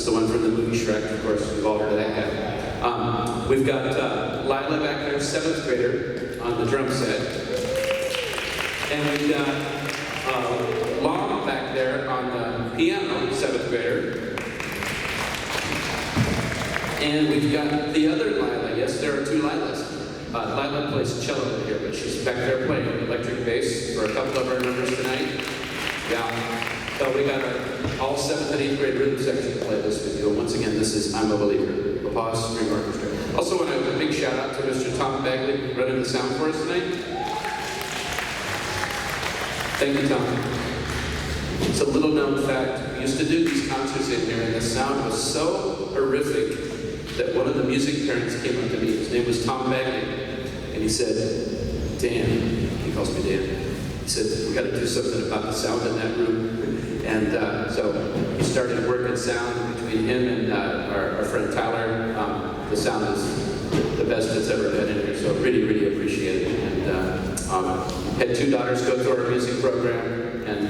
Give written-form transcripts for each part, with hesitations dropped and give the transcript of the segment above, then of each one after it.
the one from the movie Shrek, of course, we've all heard of that guy. We've got Lila back there, 7th grader, on the drum set. And we've got Long back there on the piano, 7th grader. And we've got the other Lila. Yes, there are 2 Lilas. Lila plays cello in here, but she's back there playing electric bass for a couple of our numbers tonight. Yeah. So we got all 7th and 8th grade rhythm section to play this with you. Once again, this is I'm a Believer, the Paz String Orchestra. Also want to have a big shout out to Mr. Tom Bagley running the sound for us tonight. Thank you, Tom. It's a little known fact. We used to do these concerts in here, and the sound was so horrific that one of the music parents came up to me. His name was Tom Bagley, and he said, Dan, he calls me Dan. He said, we got to do something about the sound in that room. And so we started working sound between him and our friend Tyler. The sound is the best it's ever been in here, so really, really appreciate it. And had 2 daughters go through our music program, and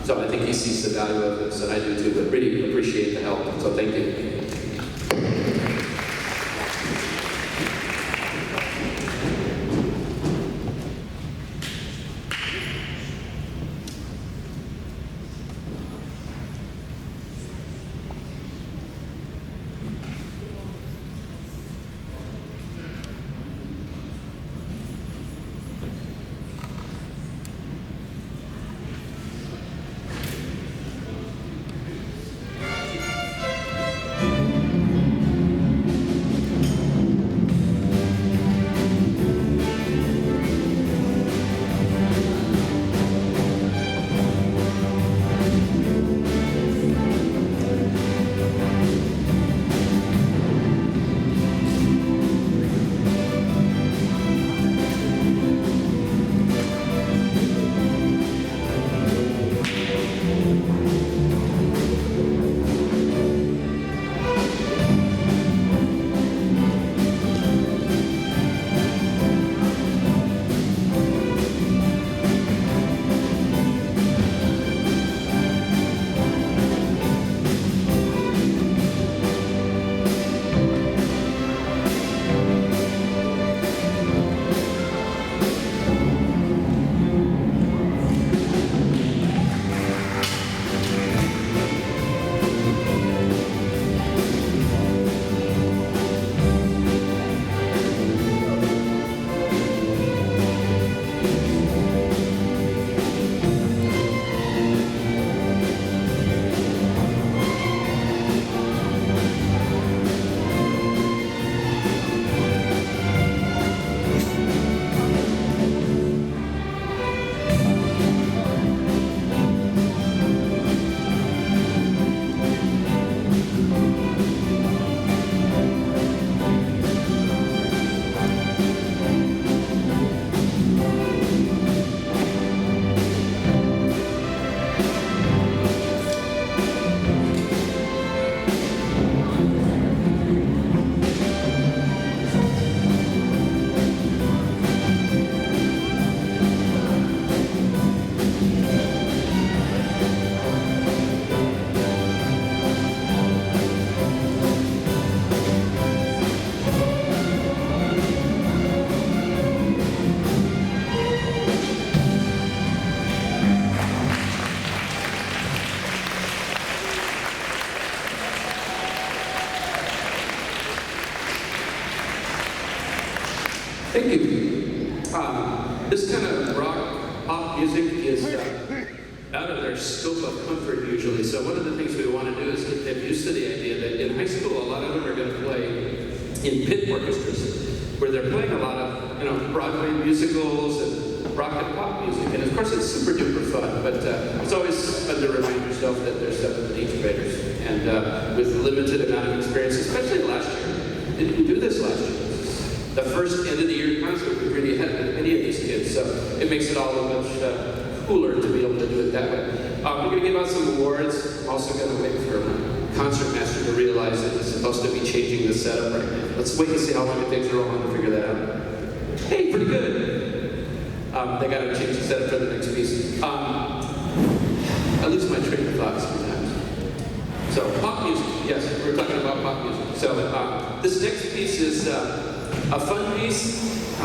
so I think he sees the value of this, and I do too, but really appreciate the help, so thank you. Thank you. This kind of rock pop music is out of their scope of comfort usually. So one of the things we want to do is get them used to the idea that in high school, a lot of them are going to play in pit orchestras, where they're playing a lot of Broadway musicals and rock and pop music. And of course, it's super duper fun. But it's always fun to remind yourself that they're 7th and 8th graders, and with limited amount of experience, especially last year. Didn't do this last year. The first end of the year concert we really had with any of these kids, so it makes it all a much cooler to be able to do it that way. We're going to give out some awards. I'm also going to wait for my concertmaster to realize that he's supposed to be changing the setup right now. Let's wait and see how long it takes Roland to figure that out. Hey, pretty good. They got to change the setup for the next piece. I lose my train of thought sometimes. So this next piece is a fun piece,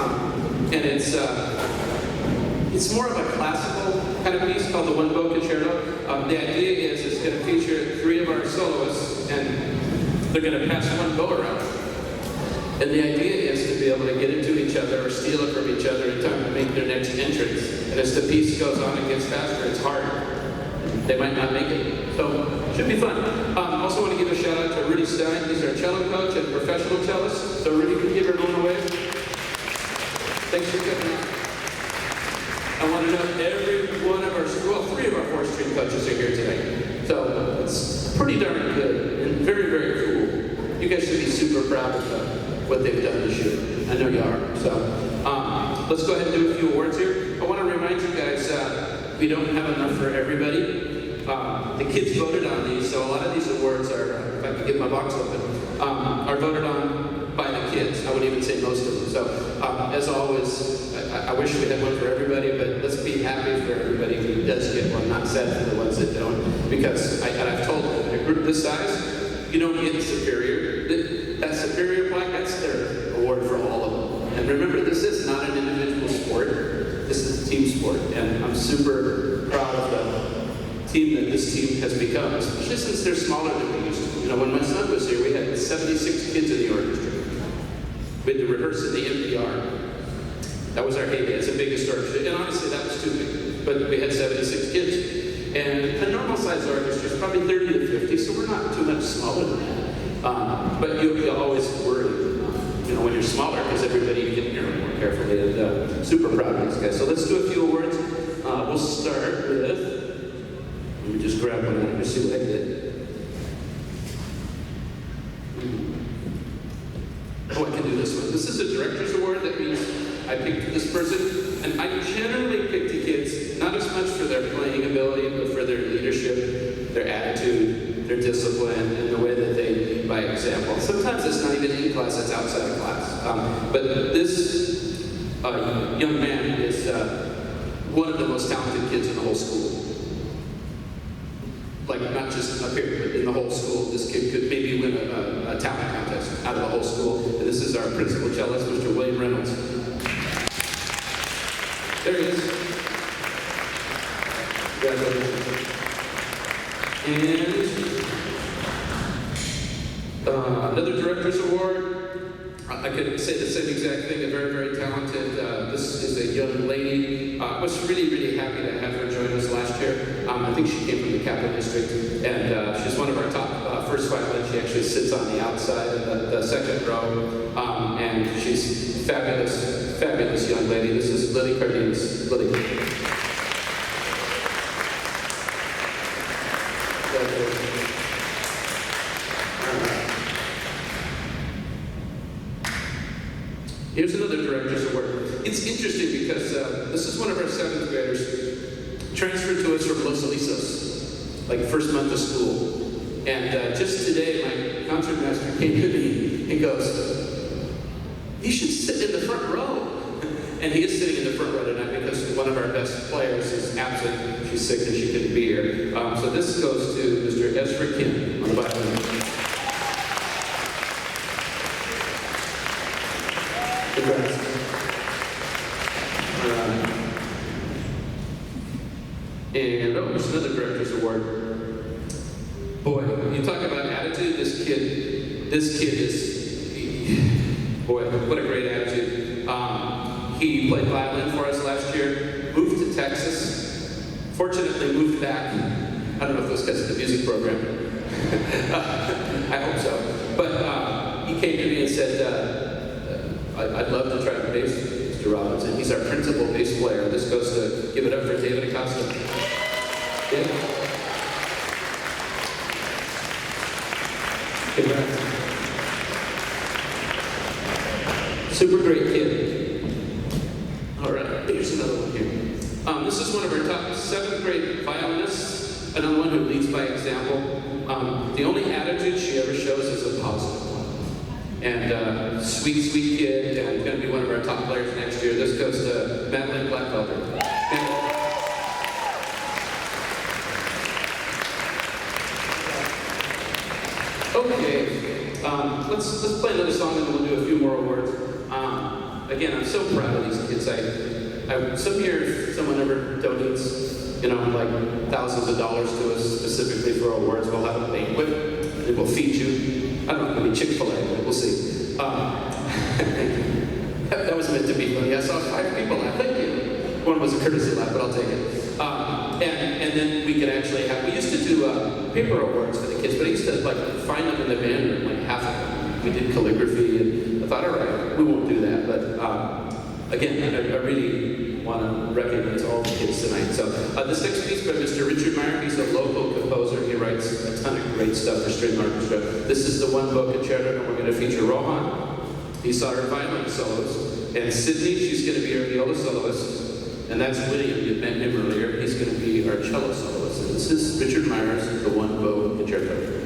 and it's more of a classical kind of piece called the One Bow Concerto. The idea is it's going to feature 3 of our soloists, and they're going to pass one bow around. And the idea is to be able to get into each other or steal it from each other in time to make their next entrance. And as the piece goes on and gets faster, it's harder. They might not make it. So, should be fun. I also want to give a shout out to Rudy Stein. He's our cello coach and professional cellist. So Rudy, can you give everyone a wave? Thanks for coming out. I want to know every one of our, well, 3 of our 4-string coaches are here today. So it's pretty darn good and very, very cool. You guys should be super proud of what they've done this year. I know you are. So let's go ahead and do a few awards here. I want to remind you guys, we don't have enough for everybody. The kids voted on these, so a lot of these awards are, if I could get my box open, are voted on by the kids. I would even say most of them. So as always, I wish we had one for everybody, but let's be happy for everybody who does get one, not sad for the ones that don't. Because I've told them, in a group this size, you don't get superior. That superior plaque, that's their award for all of them. And remember, this is not an individual sport. This is a team sport. And I'm super proud of the team that this team has become, especially since they're smaller than we used to. You know, when my son was here, we had 76 kids in the orchestra. We had to rehearse in the NPR. That was our heyday. It's the biggest orchestra. And honestly, that was too big. But we had 76 kids. And a normal size orchestra is probably 30 to 50, so we're not too much smaller than that. But you always worry, you know, when you're smaller, because everybody can hear them more carefully. And super proud of these guys. So let's do a few awards. We'll start with, let me just grab one out and see what I did. Oh, I can do this one. This is a director's award. That means I picked this person. And I generally pick the kids, not as much for their playing ability, but for their leadership, their attitude, their discipline, and the way that they lead by example. Sometimes it's not even in class, it's outside of class. But this young man is one of the most talented kids in the whole school. Like, not just up here, but in the whole school. This kid could maybe win a talent contest out of the whole school. And this is our principal cellist, Mr. William Reynolds. There he is. Congratulations. And another director's award. I could say the same exact thing. A very, very talented. This is a young lady. I was really, really happy to have her join us last year. I think she came from the Capital District, and she's one of our top first violin. She actually sits on the outside in the second row, and she's a fabulous, fabulous young lady. This is Lily Cardenas. Lily. Here's another director's award. It's interesting because this is one of our 7th graders, transferred to us from Los Alisos, like first month of school. And just today, my concertmaster came to me and goes, "You should sit in the front row." And he is sitting in the front row tonight because one of our best players is absent. She's sick and she couldn't be here. So this goes to Mr. Ezra Kim on the violin. Congrats. And there's another director's award. Boy, you talk about attitude. This kid is, boy, what a great attitude. He played violin for us last year, moved to Texas, fortunately moved back. I don't know if those guys at the music program. I hope so. But he came to me and said, I'd love to try to bass, Mr. Robinson. He's our principal bass player. This goes to give it up for David Acosta. Yeah. Congrats. Super great kid. All right, here's another one here. This is one of our top 7th grade violinists, another one who leads by example. The only attitude she ever shows is a positive one. And sweet, sweet kid, and going to be one of our top players next year. This goes to Madeline Blackfelder. Okay, Let's play another song and then we'll do a few more awards. Again, I'm so proud of these kids. Some years someone ever donates, like thousands of dollars to us specifically for awards. We'll have a banquet and we'll feed you. I don't know, maybe Chick-fil-A, but we'll see. That was meant to be funny. I saw 5 people laugh. Thank you. One was a courtesy laugh, but I'll take it. And then we could actually we used to do paper awards for the kids, but I used to find them in the band room, half of them. We did calligraphy, and I thought, all right, we won't do that. But again, I really want to recognize all the kids tonight. So this next piece by Mr. Richard Meyer, he's a local composer. He writes a ton of great stuff for string orchestra. This is the one-bow concerto, and we're going to feature Rohan. He saw her violin solos, and Sydney, she's going to be our viola soloist, and that's William, you met him earlier, he's going to be our cello soloist. And this is Richard Meyer's The One Bow Concerto.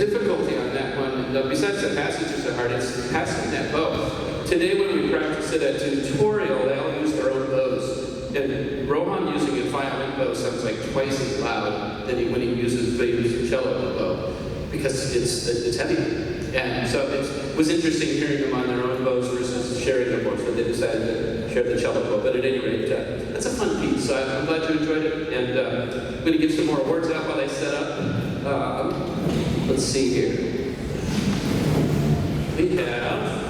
difficulty on that one, besides the passages are hard, it's passing that bow. Today when we practice it at tutorial, they all use their own bows. And Rohan using a violin bow sounds like twice as loud than when he uses the cello bow, because it's heavy. And so it was interesting hearing them on their own bows versus sharing their bows, but they decided to share the cello bow. But at any rate, that's a fun piece. So I'm glad you enjoyed it. And I'm going to give some more awards out while they set up. Let's see here. We have...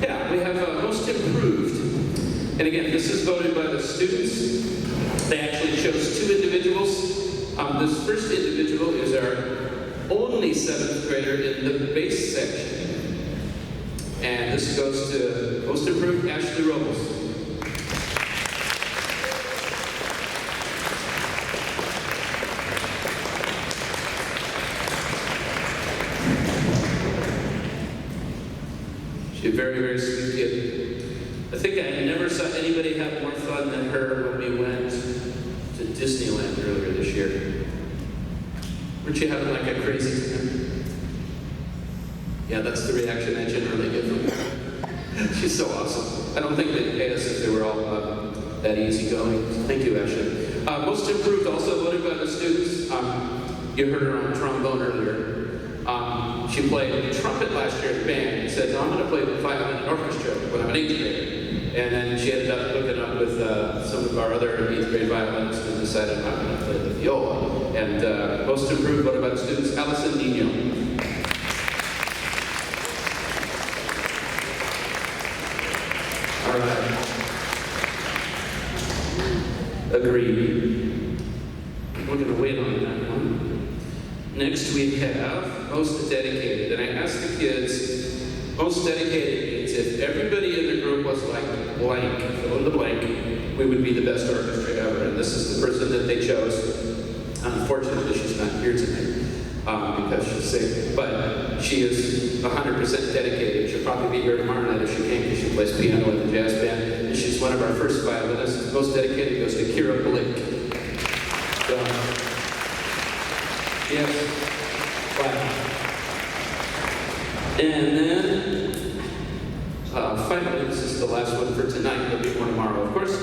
Yeah, we have Most Improved. And again, this is voted by the students. They actually chose 2 individuals. This first individual is our only 7th grader in the bass section. And this goes to Most Improved Ashley Robles. She's a very, very sweet kid. I think I never saw anybody have more fun than her when we went to Disneyland earlier this year. Weren't you having like a crazy time? Yeah, that's the reaction I generally get from her. She's so awesome. I don't think they'd pay us if they were all that easygoing. Thank you, Ashley. Most Improved, also voted by the students. You heard her on trombone earlier. She played trumpet last year in band and said, no, I'm going to play the violin and orchestra when I'm an 8th grader. And then she ended up hooking up with some of our other 8th grade violinists and decided I'm going to play the viola. And Most Improved voted by the students, Allison Nino. All right. Agreed. We're going to wait on that one. Next we have Most Dedicated. And I asked the kids, most dedicated means if everybody in the group was like blank, fill in the blank, we would be the best orchestra ever. And this is the person that they chose. Unfortunately, she's not here tonight because she's sick. But she is 100% dedicated. She'll probably be here tomorrow night if she can, because she plays piano in the jazz band. And she's one of our first violinists. Most dedicated goes to Kira Blake. So, yes. Wow. And then, finally, this is the last one for tonight. There'll be more tomorrow, of course.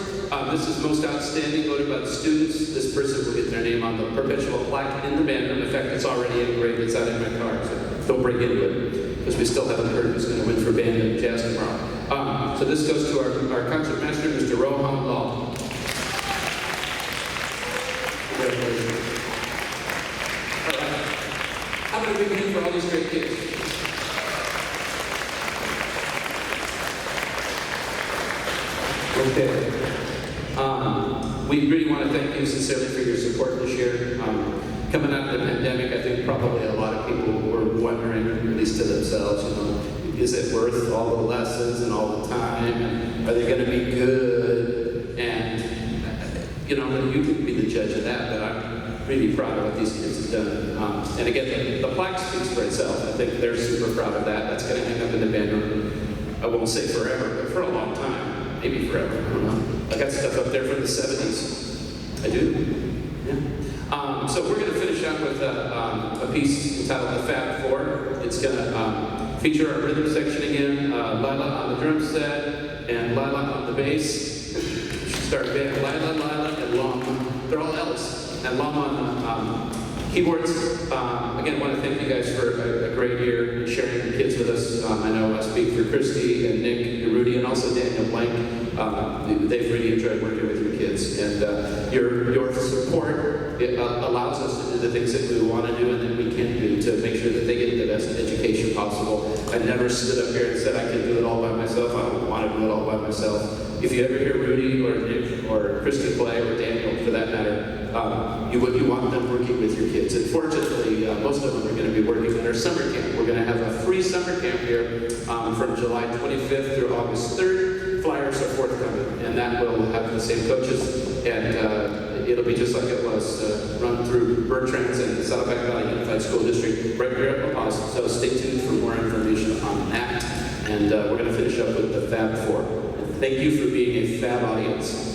This is Most Outstanding, voted by the students. This person will get their name on the perpetual plaque in the band room. In fact, it's already engraved. It's out in my car, so don't break into it, because we still haven't heard who's going to win for band and jazz tomorrow. So this goes to our concert master, Mr. Rohan Law. Congratulations. All right. How about a big hand for all these great kids? Okay. We really want to thank you sincerely for your support this year. Coming out of the pandemic, I think probably a lot of people were wondering, at least to themselves, is it worth all the lessons and all the time? And are they going to be good? And, you can be the judge of that, but I'm really proud of what these kids have done. And again, the plaque speaks for itself. I think they're super proud of that. That's going to hang up in the band room. I won't say forever, but for a long time. Maybe forever, I don't know. I got stuff up there from the 70s. I do, yeah. So we're going to finish up with a piece entitled The Fab Four. It's going to feature our rhythm section again, Lila on the drum set, and Lila on the bass. We should start band, Lila, and Lom. They're all L's. And Lom on keyboards. Again, I want to thank you guys for a great year and sharing the kids with us. I know I speak for Christy and Nick and Rudy and also Daniel Blank. They've really enjoyed working with your kids. And your support allows us to do the things that we want to do and that we can do to make sure that they get the best education possible. I never stood up here and said I can do it all by myself. I don't want to do it all by myself. If you ever hear Rudy or Nick or Christy play, or Daniel for that matter, you want them working with your kids. And fortunately, most of them are going to be working at our summer camp. We're going to have a free summer camp here from July 25th through August 3rd. Flyers are forthcoming, and that will have the same coaches, and it'll be just like it was run through Bertrand's and the Saddleback Valley Unified School District right here at La Paz. So stay tuned for more information on that. And we're going to finish up with the Fab Four. And thank you for being a fab audience.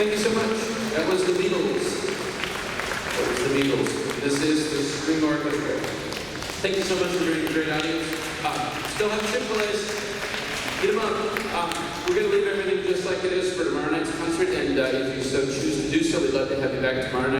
Thank you so much. That was the Beatles. That was the Beatles. This is the String Orchestra. Thank you so much for joining the great audience. Still have Chick-fil-A's. Get them up. We're going to leave everything just like it is for tomorrow night's concert, and if you so choose to do so, we'd love to have you back tomorrow night.